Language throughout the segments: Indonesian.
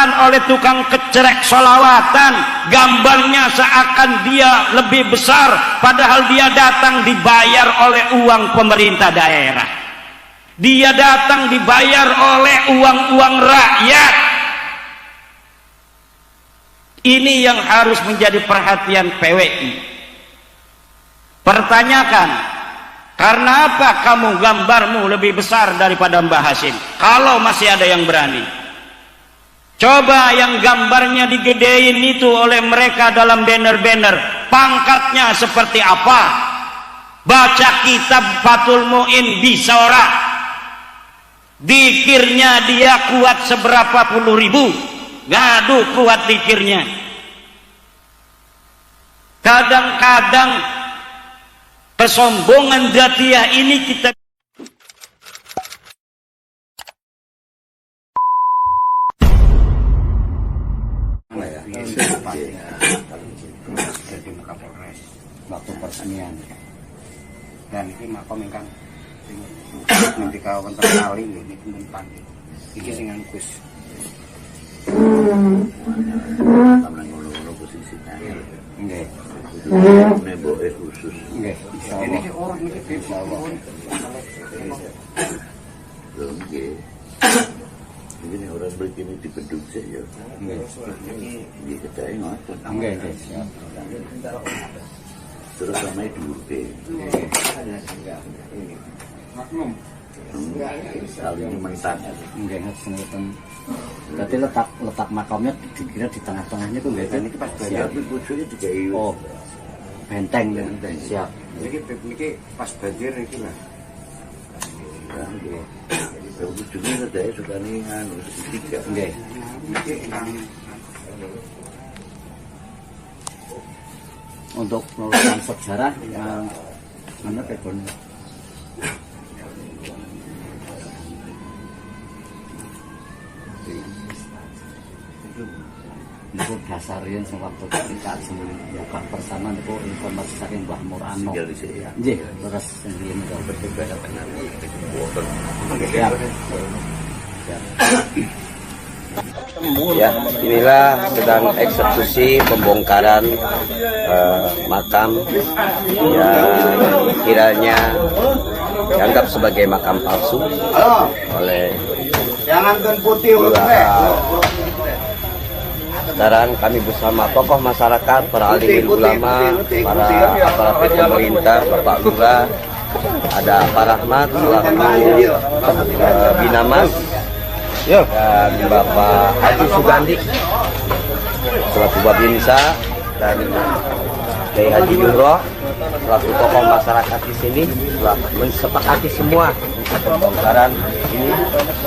digunakan oleh tukang kecerek solawatan, gambarnya seakan dia lebih besar, padahal dia datang dibayar oleh uang pemerintah daerah, dia datang dibayar oleh uang-uang rakyat. Ini yang harus menjadi perhatian PWI. Pertanyakan, karena apa kamu gambarmu lebih besar daripada Mbah Hashim? Kalau masih ada yang berani, coba yang gambarnya digedein itu oleh mereka dalam banner-banner, pangkatnya seperti apa? Baca kitab Fathul Mu'in bisa ora? Dikirnya dia kuat seberapa puluh ribu, ngadu kuat dikirnya. Kadang-kadang kesombongan dzatiyah ini kita waktu persenian dan ini makom ingkang nanti kau wonten kali ini kumpulan iki sing angkus ngono posisi nggih nemboke khusus nggih ini orang ini insyaallah nggih ini orang begini di beduk saya nggih ketahe ngoten nggih siap terus sama dhuwur be makmum kali ini mentan nggih ngoten. Berarti letak makamnya dikira di tengah-tengahnya tuh nggih kan? Ini pas banyak bojone digawe oh benteng siap. Niki pas banjir iki lah. nggih bojone sedaya sukane anu segitiga Nggih. Niki ingkang Untuk meluruskan sejarah mana pekon itu dasarian sewaktu ketika sebelum buka bersama itu informasi saking Mbah Murano nggih terus sendiri itu berbeda dengan siap. Ya, inilah sedang eksekusi pembongkaran makam yang kiranya dianggap sebagai makam palsu oleh sekarang kami bersama tokoh masyarakat, para alim ulama, para aparatur pemerintah, Bapak Lurah, ada Pak Rahmat selaku Binamas, dan Bapak Haji Sugandi selaku Babinsa, dan Kiai Haji Jumroh selaku tokoh masyarakat di sini telah mensepakati semua untuk pembongkaran ini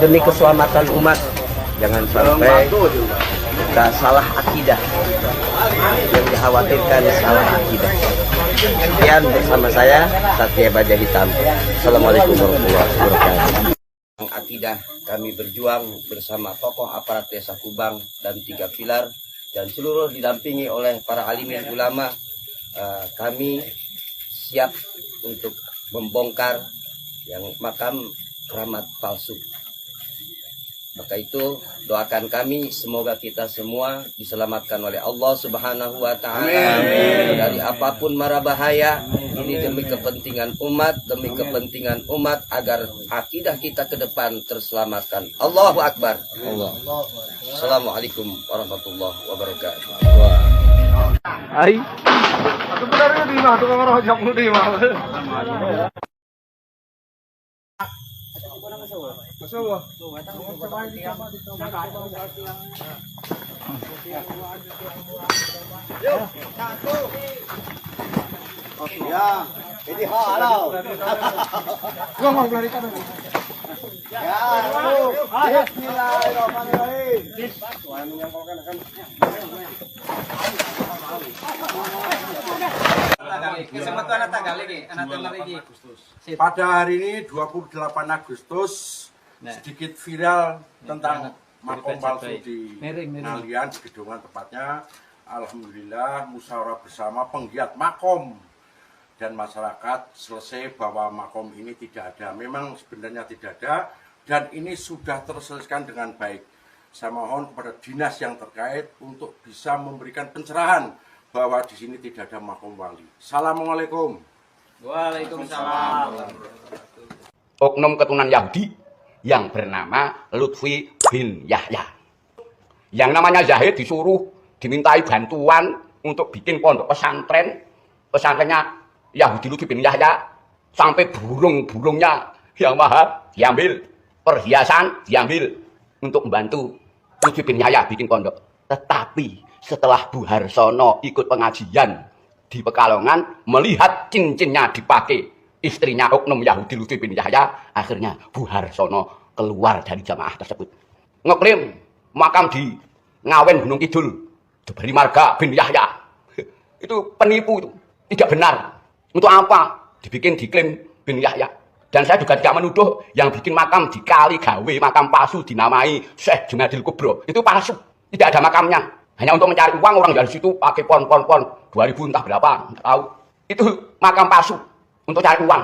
demi keselamatan umat. Jangan sampai kita salah akidah, yang dikhawatirkan salah akidah. Sekian bersama saya Satya Baja Hitam. Assalamualaikum warahmatullahi wabarakatuh. Akidah kami berjuang bersama tokoh aparat desa Kubang dan 3 pilar dan seluruh didampingi oleh para alimin ulama. Kami siap untuk membongkar yang makam keramat palsu. Maka itu doakan kami semoga kita semua diselamatkan oleh Allah Subhanahu wa taala dari apapun mara bahaya. Ini demi kepentingan umat agar akidah kita ke depan terselamatkan. Allahu Akbar. Assalamualaikum warahmatullahi wabarakatuh. Hai. Aku benar di mah tukang rojak nu di mah. Masawa. Yo, satu. Ya, ini halau. Ngomong dari kan. Ya, bismillahirrahmanirrahim. Pada hari ini 28 Agustus sedikit viral tentang makom palsu di Ngalian, di Gedongan tepatnya. Alhamdulillah musyawarah bersama penggiat makom dan masyarakat selesai bahwa makom ini tidak ada. Memang sebenarnya tidak ada dan ini sudah terselesaikan dengan baik. saya mohon kepada dinas yang terkait untuk bisa memberikan pencerahan bahwa di sini tidak ada makom wali. Assalamualaikum. Waalaikumsalam. Oknum keturunan Yahudi yang bernama Lutfi bin Yahya. Yang namanya Zahid disuruh dimintai bantuan untuk bikin pondok pesantren. Pesantrennya Yahudi Lutfi bin Yahya. Sampai burung-burungnya yang mahal diambil. Perhiasan diambil untuk membantu Lutfi bin Yahya bikin pondok. Tetapi setelah Bu Harsono ikut pengajian di Pekalongan, melihat cincinnya dipakai istrinya oknum Yahudi Lutfi bin Yahya, akhirnya Bu Harsono keluar dari jamaah tersebut. Ngeklaim makam di Ngawen Gunung Kidul, Diberi Marga bin Yahya. Itu penipu, itu tidak benar. Untuk apa dibikin diklaim bin Yahya? Dan saya juga tidak menuduh yang bikin makam di Kali Gawe, makam palsu dinamai Syekh Jumadil Kubro. Itu palsu, tidak ada makamnya. Hanya untuk mencari uang orang dari situ pakai pon 2000 entah berapa, enggak tahu. Itu makam palsu untuk cari uang.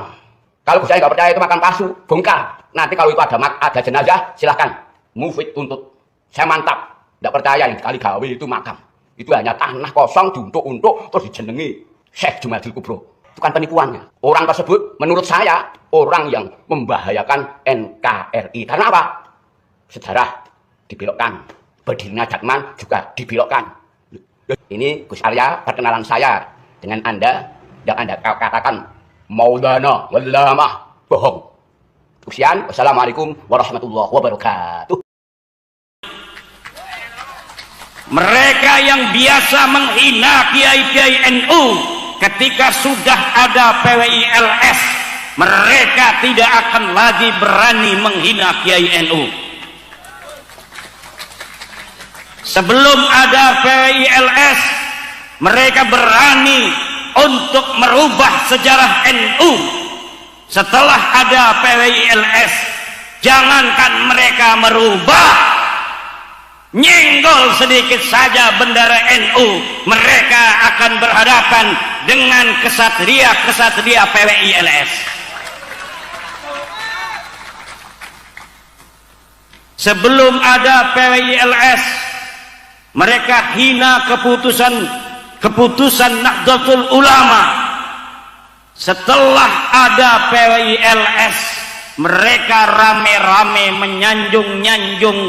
Kalau saya nggak percaya itu makam palsu, bongkar. Nanti kalau itu ada jenazah, silahkan mufid tuntut. Saya mantap, tidak percaya yang Kali Gawe itu makam. Itu hanya tanah kosong diuntuk-untuk terus dijenengi Syekh Jumadil Kubro. Itu kan penipuannya. Orang tersebut menurut saya orang yang membahayakan NKRI. Karena apa? Sejarah dibelokkan, berdirinya Jatman juga dibelokkan. Ini Gus Arya, perkenalan saya dengan Anda yang Anda katakan Maulana Wallamah bohong. Sekian, wassalamualaikum warahmatullahi wabarakatuh. Mereka yang biasa menghina kiai-kiai NU ketika sudah ada PWILS, mereka tidak akan lagi berani menghina kiai NU. Sebelum ada PWILS, mereka berani untuk merubah sejarah NU. Setelah ada PWILS, jangankan mereka merubah, nyenggol sedikit saja bendera NU, mereka akan berhadapan dengan kesatria-kesatria PWILS. Sebelum ada PWILS, mereka hina keputusan Nahdlatul Ulama. Setelah ada PWILS, mereka rame-rame menyanjung-nyanjung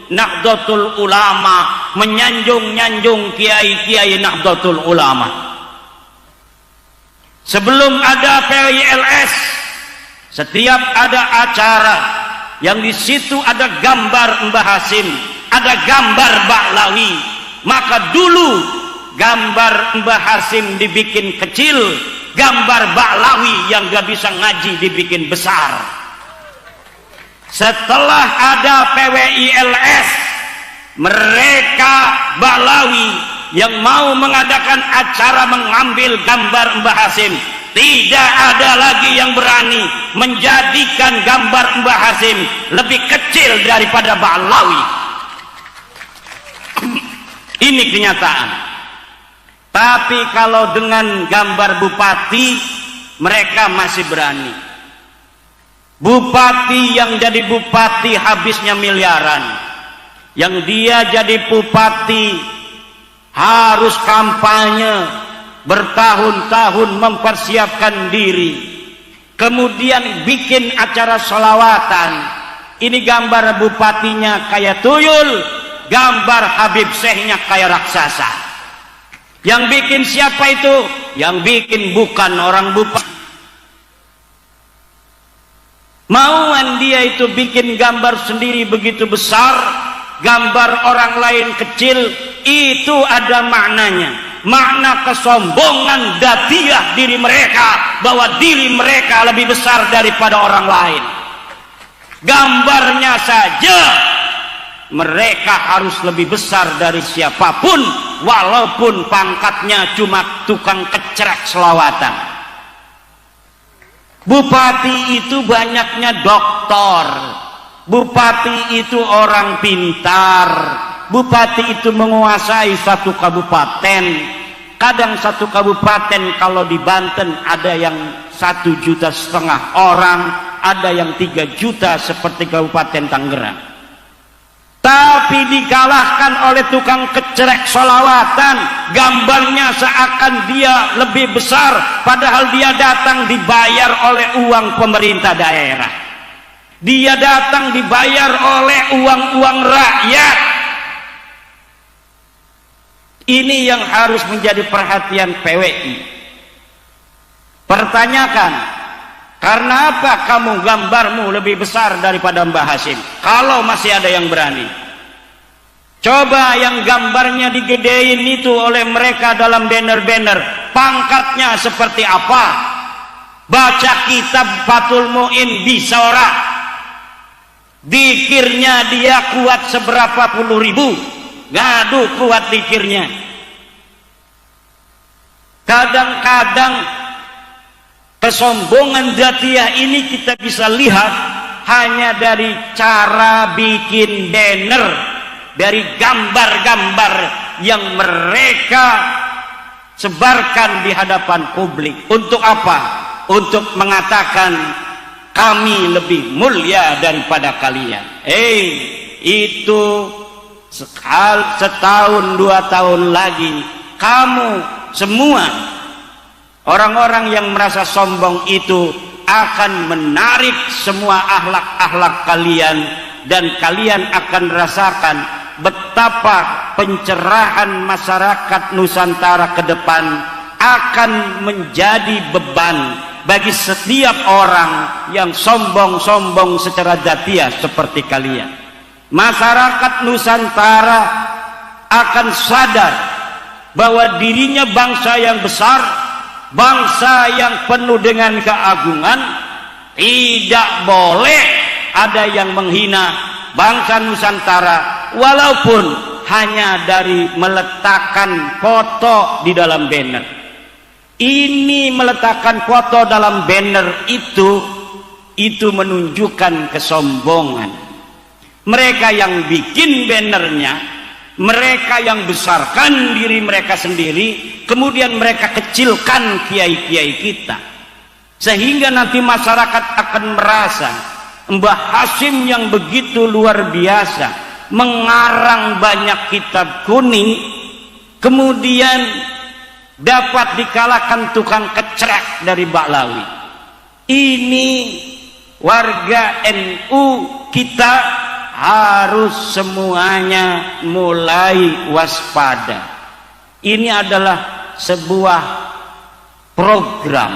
Nahdlatul Ulama, menyanjung-nyanjung kiai-kiai Nahdlatul Ulama. Sebelum ada PWILS, setiap ada acara yang di situ ada gambar Mbah Hasim, ada gambar Bahlawi, maka dulu gambar Mbah Hasim dibikin kecil, gambar Bahlawi yang gak bisa ngaji dibikin besar. Setelah ada PWILS, mereka Bahlawi yang mau mengadakan acara mengambil gambar Mbah Hasim, tidak ada lagi yang berani menjadikan gambar Mbah Hasim lebih kecil daripada Bahlawi. Ini kenyataan. Tapi kalau dengan gambar bupati, mereka masih berani. Bupati yang jadi bupati habisnya miliaran. Yang dia jadi bupati harus kampanye bertahun-tahun mempersiapkan diri. Kemudian bikin acara sholawatan. Ini gambar bupatinya kayak tuyul, gambar Habib Syekhnya kayak raksasa. Yang bikin siapa itu? Yang bikin bukan orang bupati. Mauan dia itu bikin gambar sendiri begitu besar, gambar orang lain kecil, itu ada maknanya. Makna kesombongan datiah diri mereka, bahwa diri mereka lebih besar daripada orang lain. Gambarnya saja mereka harus lebih besar dari siapapun, walaupun pangkatnya cuma tukang kecerek selawatan. Bupati itu banyaknya doktor, bupati itu orang pintar, bupati itu menguasai satu kabupaten. Kadang satu kabupaten kalau di Banten ada yang 1,5 juta orang, ada yang 3 juta seperti Kabupaten Tangerang. tapi dikalahkan oleh tukang kecerek solawatan. Gambarnya seakan dia lebih besar, padahal dia datang dibayar oleh uang pemerintah daerah, dia datang dibayar oleh uang-uang rakyat. Ini yang harus menjadi perhatian PWI. Pertanyakan, karena apa kamu gambarmu lebih besar daripada Mbah Hasyim? Kalau masih ada yang berani, coba yang gambarnya digedein itu oleh mereka dalam banner-banner, pangkatnya seperti apa? Baca kitab Fathul Mu'in bisa ora? Dikirnya dia kuat seberapa puluh ribu, gaduh kuat dikirnya. Kadang-kadang kesombongan Dzatiyah ini kita bisa lihat hanya dari cara bikin banner, dari gambar-gambar yang mereka sebarkan di hadapan publik. Untuk apa? Untuk mengatakan kami lebih mulia daripada kalian. Itu setahun 2 tahun lagi kamu semua orang-orang yang merasa sombong itu akan menarik semua akhlak-akhlak kalian, dan kalian akan rasakan betapa pencerahan masyarakat Nusantara ke depan akan menjadi beban bagi setiap orang yang sombong-sombong secara dzatiyah seperti kalian. Masyarakat Nusantara akan sadar bahwa dirinya bangsa yang besar, bangsa yang penuh dengan keagungan. Tidak boleh ada yang menghina bangsa Nusantara, walaupun hanya dari meletakkan foto di dalam banner. Ini meletakkan foto dalam banner itu menunjukkan kesombongan. Mereka yang bikin bannernya, mereka yang besarkan diri mereka sendiri, kemudian mereka kecilkan kiai-kiai kita, sehingga nanti masyarakat akan merasa Mbah Hasyim yang begitu luar biasa, mengarang banyak kitab kuning, kemudian dapat dikalahkan tukang kecerek dari Baklawi. Ini warga NU kita harus semuanya mulai waspada. Ini adalah sebuah program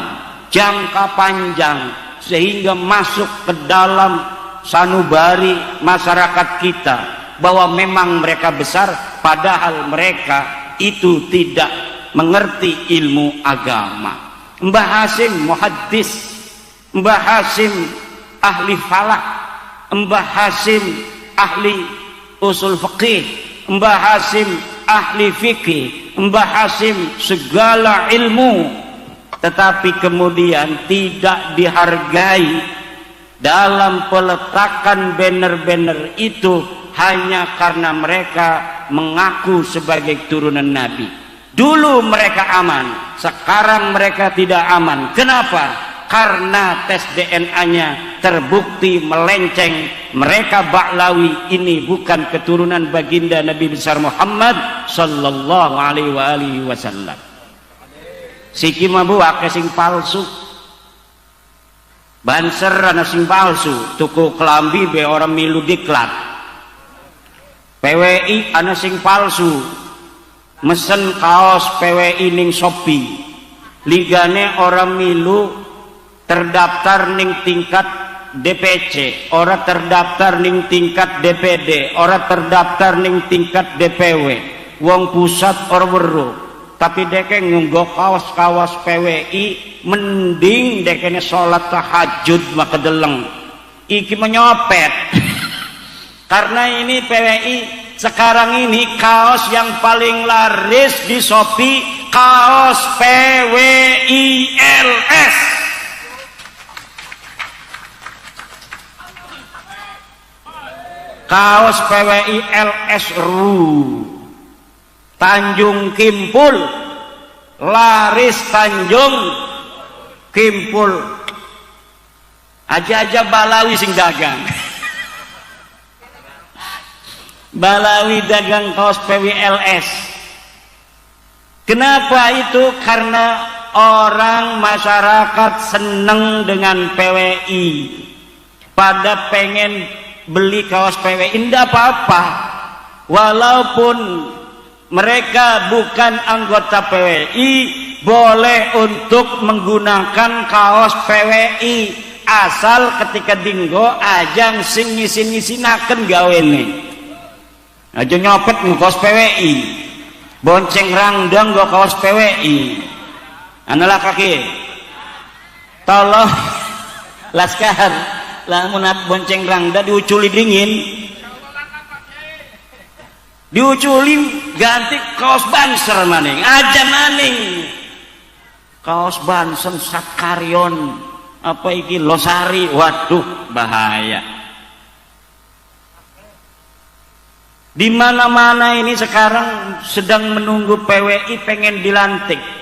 jangka panjang, sehingga masuk ke dalam sanubari masyarakat kita bahwa memang mereka besar, padahal mereka itu tidak mengerti ilmu agama. Mbah Hasyim muhaddis, Mbah Hasyim ahli falak, Mbah Hasyim ahli usul fikih, Mbah Hasyim ahli fikih, Mbah Hasyim segala ilmu, tetapi kemudian tidak dihargai dalam peletakan banner-banner itu hanya karena mereka mengaku sebagai turunan Nabi. Dulu mereka aman, sekarang mereka tidak aman. Kenapa? Karena tes DNA-nya terbukti melenceng. Mereka Baklawi ini bukan keturunan baginda Nabi besar Muhammad sallallahu alaihi wasallam. Siki mabu ake sing palsu, banser ana sing palsu, tuku kelambi be orang milu diklat. PWI ana sing palsu, mesen kaos PWI ning Shopee, ligane orang milu terdaftar ning tingkat DPC, orang terdaftar ning tingkat DPD, orang terdaftar ning tingkat DPW, wong pusat or weruh, tapi deke ngunggo kaos-kaos PWI, mending dekene sholat tahajud maka deleng iki menyopet. Karena ini PWI sekarang ini kaos yang paling laris di Shopee, kaos PWI LS. Kaos PWI LS Tanjung Kimpul, laris Tanjung Kimpul, aja-aja Balawi sing dagang. balawi dagang kaos PWLS. Kenapa itu? Karena orang masyarakat seneng dengan PWI, pada pengen beli kaos PWI. Tidak apa-apa, walaupun mereka bukan anggota PWI, boleh untuk menggunakan kaos PWI, asal ketika dinggo ajang sing ngisi-ngisinaken gawene. Aja nyopet kaos PWI, bonceng rangdang go kaos PWI. Analah kaki tolong laskar lamun bonceng rangda diuculi dingin, diuculi ganti kaos banser maning, aja maning kaos banser sakaryon apa iki losari. Waduh, bahaya. Di mana-mana ini sekarang sedang menunggu PWI pengen dilantik.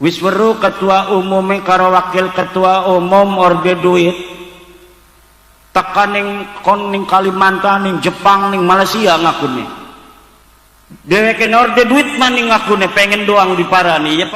Wis weru ketua umum karo wakil ketua umum orde duit tekan ning Kalimantan, ning Jepang, ning Malaysia ngakune. Dheweke orde duit maning ngakune pengen doang diparani ya.